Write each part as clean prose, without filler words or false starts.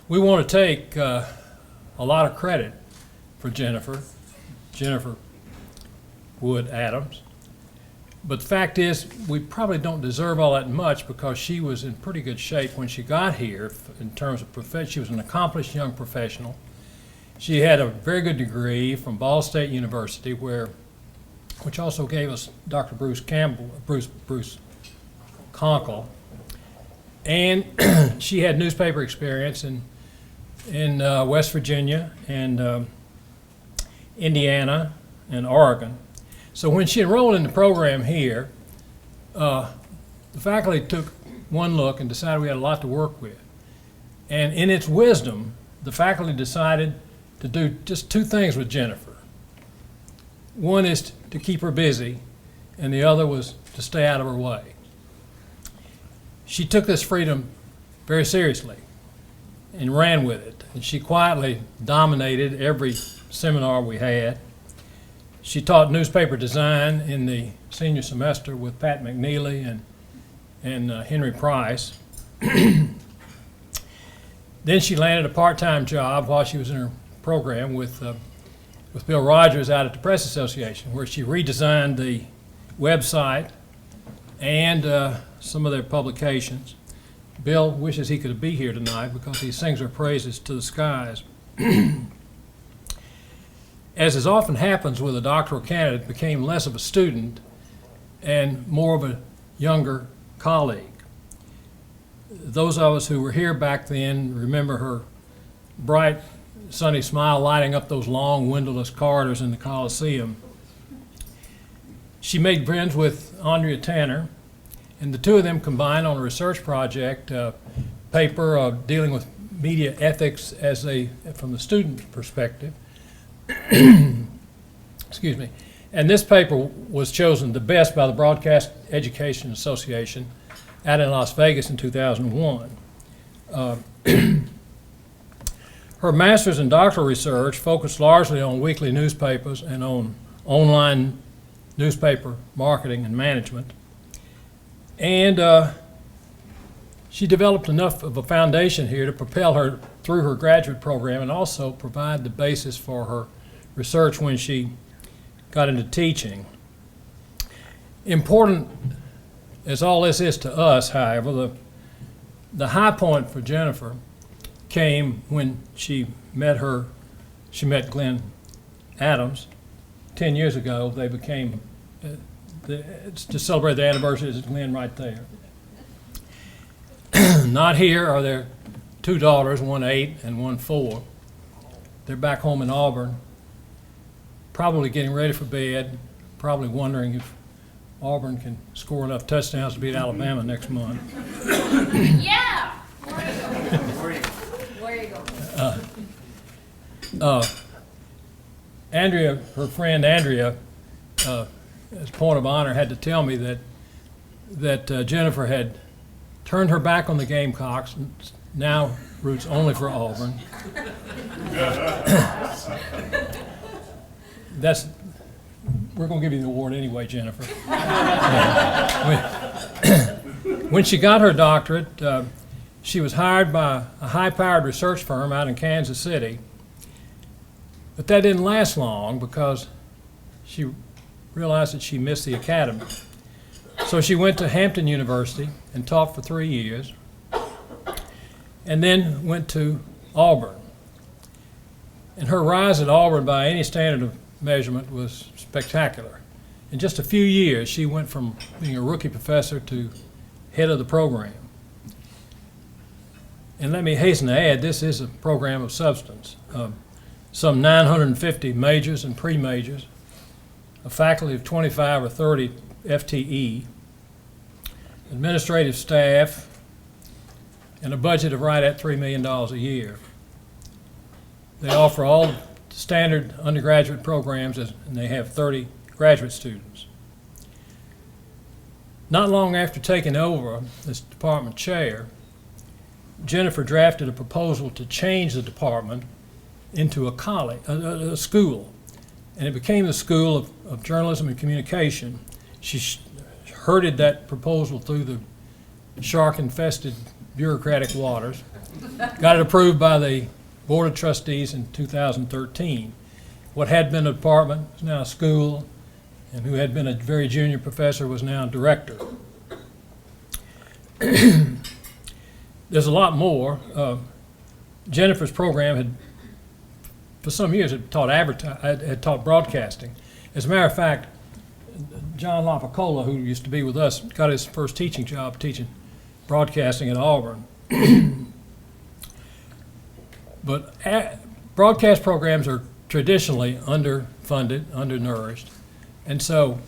We want to take a lot of credit for Jennifer Wood Adams. But the fact is, we probably don't deserve all that much because she was in pretty good shape when she got here in terms of profession. She was an accomplished young professional. She had a very good degree from Ball State University, which also gave us Dr. Bruce Conkle. And she had newspaper experience in West Virginia and Indiana and Oregon. So when she enrolled in the program here, the faculty took one look and decided we had a lot to work with. And in its wisdom, the faculty decided to do just two things with Jennifer. One is to keep her busy, and the other was to stay out of her way. She took this freedom very seriously and ran with it. And she quietly dominated every seminar we had. She taught newspaper design in the senior semester with Pat McNeely and Henry Price. Then she landed a part-time job while she was in her program with Bill Rogers out at the Press Association, where she redesigned the website and some of their publications. Bill wishes he could be here tonight because he sings her praises to the skies. As often happens with a doctoral candidate, became less of a student and more of a younger colleague. Those of us who were here back then remember her bright, sunny smile lighting up those long, windowless corridors in the Coliseum. She made friends with Andrea Tanner, and the two of them combined on a research project, paper dealing with media ethics from the student perspective. Excuse me. And this paper was chosen the best by the Broadcast Education Association out in Las Vegas in 2001. Her master's and doctoral research focused largely on weekly newspapers and on online newspaper marketing and management. And she developed enough of a foundation here to propel her through her graduate program and also provide the basis for her research when she got into teaching. Important as all this is to us, however, the high point for Jennifer came when she met Glenn Adams 10 years ago. They became, to celebrate the anniversary, is Glenn right there. Not here are their two daughters, one 8 and one 4. They're back home in Auburn, probably getting ready for bed, probably wondering if Auburn can score enough touchdowns to beat Alabama next month. Yeah! Where you go? Andrea, her friend Andrea, as a point of honor, had to tell me that Jennifer had turned her back on the Gamecocks, and now roots only for Auburn. We're going to give you the award anyway, Jennifer. When she got her doctorate, she was hired by a high-powered research firm out in Kansas City. But that didn't last long because she realized that she missed the academy. So she went to Hampton University and taught for 3 years, and then went to Auburn. And her rise at Auburn, by any standard of measurement, was spectacular. In just a few years, she went from being a rookie professor to head of the program. And let me hasten to add, this is a program of substance. Some 950 majors and pre-majors, a faculty of 25 or 30 FTE, administrative staff, and a budget of right at $3 million a year. They offer all standard undergraduate programs, and they have 30 graduate students. Not long after taking over this department chair, Jennifer drafted a proposal to change the department into a school, and it became the School of Journalism and Communication. She herded that proposal through the shark-infested bureaucratic waters got it approved by the Board of Trustees in 2013. What had been a department is now a school, and who had been a very junior professor was now a director. There's a lot more. Jennifer's program had, for some years, had taught broadcasting. As a matter of fact, John LaPicola, who used to be with us, got his first teaching job teaching broadcasting at Auburn. But broadcast programs are traditionally underfunded, undernourished, and so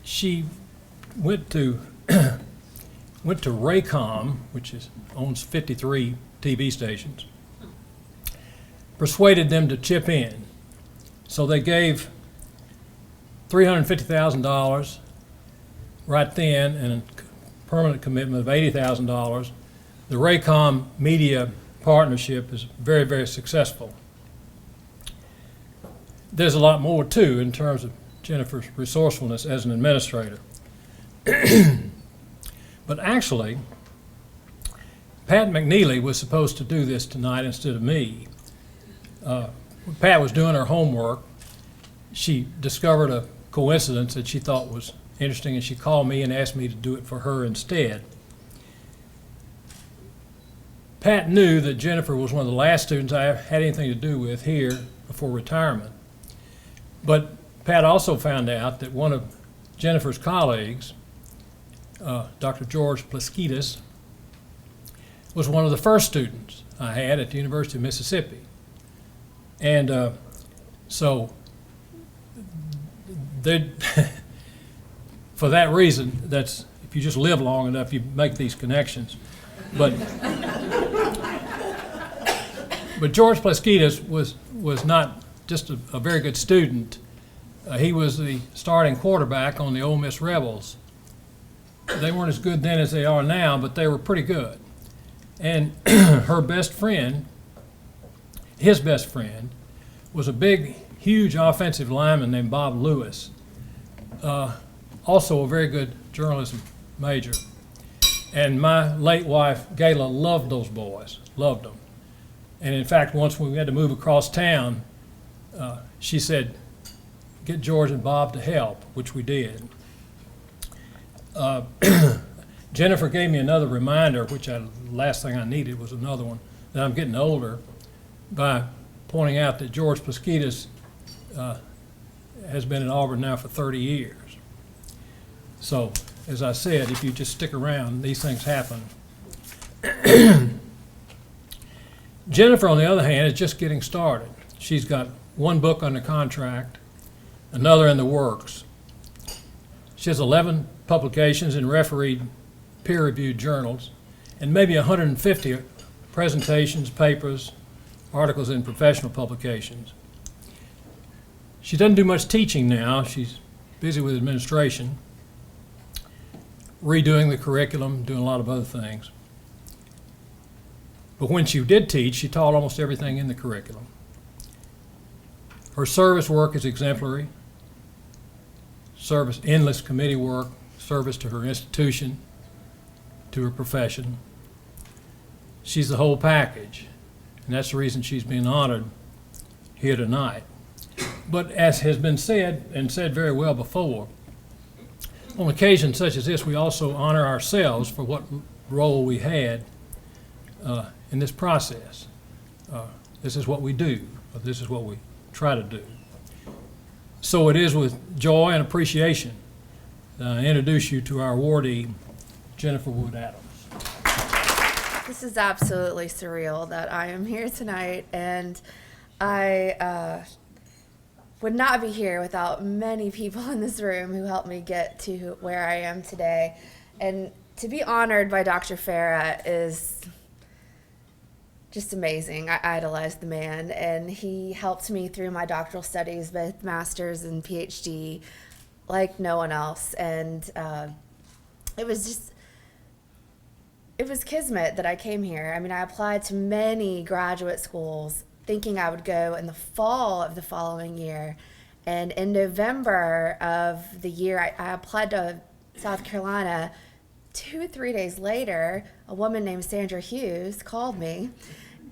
she went to Raycom, which owns 53 TV stations, persuaded them to chip in. So they gave $350,000 right then and a permanent commitment of $80,000. The Raycom Media partnership is very, very successful. There's a lot more, too, in terms of Jennifer's resourcefulness as an administrator. But actually, Pat McNeely was supposed to do this tonight instead of me. When Pat was doing her homework, she discovered a coincidence that she thought was interesting, and she called me and asked me to do it for her instead. Pat knew that Jennifer was one of the last students I had anything to do with here before retirement. But Pat also found out that one of Jennifer's colleagues, Dr. George Plaskidas, was one of the first students I had at the University of Mississippi. And so for that reason, that's, if you just live long enough, you make these connections. But George Plaskidas was not just a very good student. He was the starting quarterback on the Ole Miss Rebels. They weren't as good then as they are now, but they were pretty good. And her best friend, his best friend, was a big, huge offensive lineman named Bob Lewis, also a very good journalism major. And my late wife, Gayla, loved those boys, loved them. And in fact, once when we had to move across town, she said, get George and Bob to help, which we did. Jennifer gave me another reminder, which the last thing I needed was another one, that I'm getting older, by pointing out that George Plaskidas has been at Auburn now for 30 years. So, as I said, if you just stick around, these things happen. Jennifer, on the other hand, is just getting started. She's got one book under contract, another in the works. She has 11 publications in refereed, peer-reviewed journals, and maybe 150 presentations, papers, articles in professional publications. She doesn't do much teaching now. She's busy with administration, redoing the curriculum, doing a lot of other things. But when she did teach, she taught almost everything in the curriculum. Her service work is exemplary. Service, endless committee work, service to her institution, to her profession. She's the whole package, and that's the reason she's being honored here tonight. But as has been said, and said very well before, on occasions such as this, we also honor ourselves for what role we had in this process. This is what we do, or this is what we try to do. So it is with joy and appreciation that I introduce you to our awardee, Jennifer Wood Adams. This is absolutely surreal that I am here tonight, and I would not be here without many people in this room who helped me get to where I am today. And to be honored by Dr. Farah is just amazing. I idolize the man, and he helped me through my doctoral studies, both master's and PhD, like no one else. And it was kismet that I came here. I mean, I applied to many graduate schools thinking I would go in the fall of the following year. And in November of the year, I applied to South Carolina 2 or 3 days later, a woman named Sandra Hughes called me.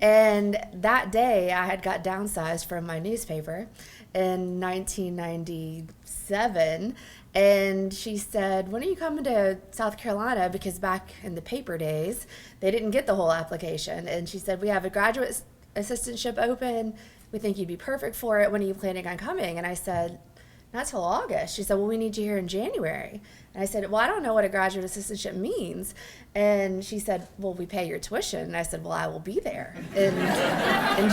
And that day, I had got downsized from my newspaper in 1997. And she said, when are you coming to South Carolina? Because back in the paper days, they didn't get the whole application. And she said, we have a graduate assistantship open. We think you'd be perfect for it. When are you planning on coming? And I said, not till August. She said, well, we need you here in January. And I said, well, I don't know what a graduate assistantship means. And she said, well, we pay your tuition. And I said, well, I will be there in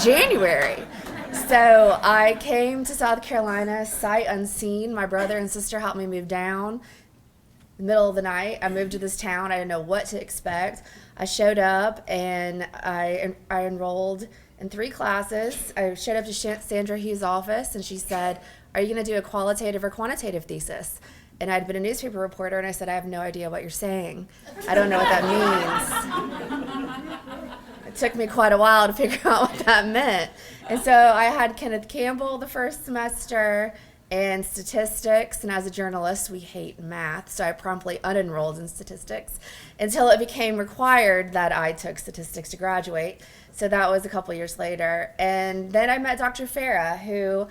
January. So I came to South Carolina sight unseen. My brother and sister helped me move down. In the middle of the night, I moved to this town. I didn't know what to expect. I showed up and I enrolled in 3 classes. I showed up to Sandra Hughes' office and she said, are you going to do a qualitative or quantitative thesis? And I'd been a newspaper reporter, and I said, I have no idea what you're saying. I don't know what that means. It took me quite a while to figure out what that meant. And so I had Kenneth Campbell the first semester and statistics, and as a journalist, we hate math, so I promptly unenrolled in statistics until it became required that I took statistics to graduate. So that was a couple years later. And then I met Dr. Farah, who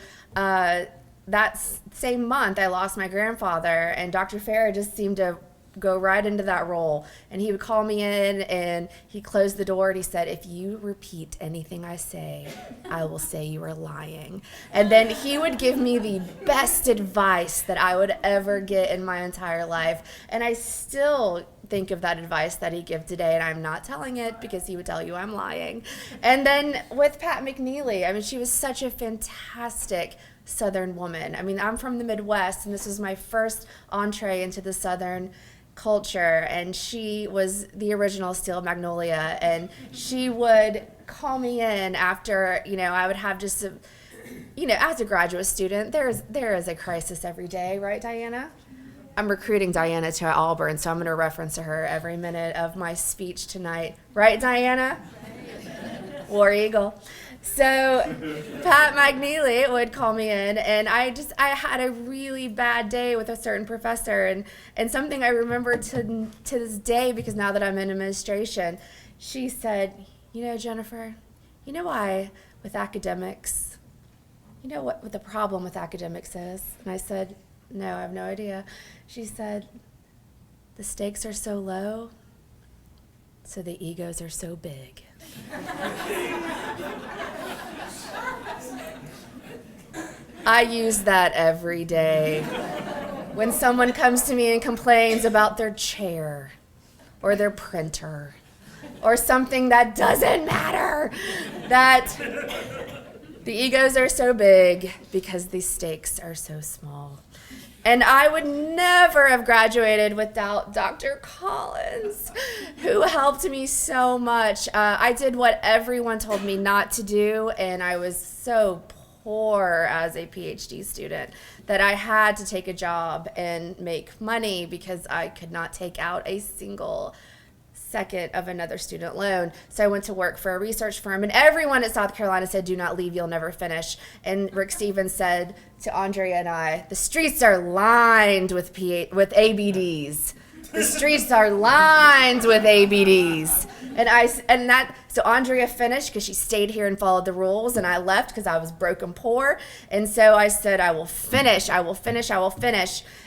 that same month I lost my grandfather, and Dr. Farah just seemed to go right into that role. And he would call me in and he closed the door and he said, if you repeat anything I say, I will say you are lying. And then he would give me the best advice that I would ever get in my entire life. And I still think of that advice that he gave today, and I'm not telling it because he would tell you I'm lying. And then with Pat McNeely, I mean, she was such a fantastic Southern woman. I mean, I'm from the Midwest, and this was my first entree into the Southern culture, and she was the original Steel Magnolia, and she would call me in after, I would have just as a graduate student, there is a crisis every day, right, Diana? I'm recruiting Diana to Auburn, so I'm going to reference to her every minute of my speech tonight. Right, Diana? War Eagle. So Pat McNeely would call me in, and I had a really bad day with a certain professor, and something I remember to this day, because now that I'm in administration, she said, Jennifer, why with academics, what the problem with academics is? And I said, no, I have no idea. She said, the stakes are so low, so the egos are so big. I use that every day. When someone comes to me and complains about their chair or their printer or something that doesn't matter, that the egos are so big because the stakes are so small. And I would never have graduated without Dr. Collins, who helped me so much. I did what everyone told me not to do, and I was so poor as a PhD student that I had to take a job and make money because I could not take out a single second of another student loan. So I went to work for a research firm, and everyone at South Carolina said, do not leave, you'll never finish. And Rick Stevens said to Andrea and I, the streets are lined with ABDs. The streets are lined with ABDs. So Andrea finished because she stayed here and followed the rules, and I left because I was broke and poor. And so I said, I will finish.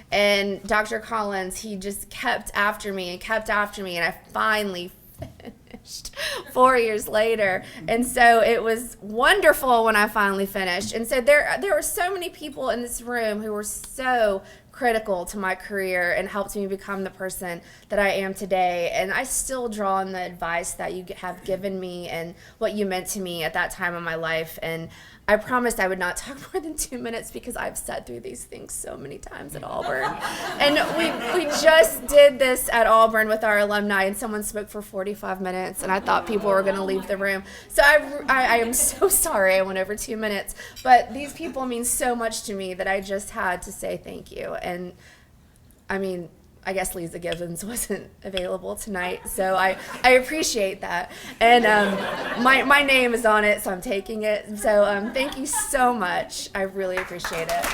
And Dr. Collins, he just kept after me, and I finally finished 4 years later. And so it was wonderful when I finally finished. And so there were so many people in this room who were so critical to my career and helped me become the person that I am today. And I still draw on the advice that you have given me and what you meant to me at that time of my life. And I promised I would not talk more than 2 minutes because I've sat through these things so many times at Auburn. And we just did this at Auburn with our alumni, and someone spoke for 45 minutes, and I thought people were going to leave the room. So I am so sorry I went over 2 minutes, but these people mean so much to me that I just had to say thank you. And I mean, I guess Lisa Gibbons wasn't available tonight, so I appreciate that. And my name is on it, so I'm taking it. So thank you so much. I really appreciate it.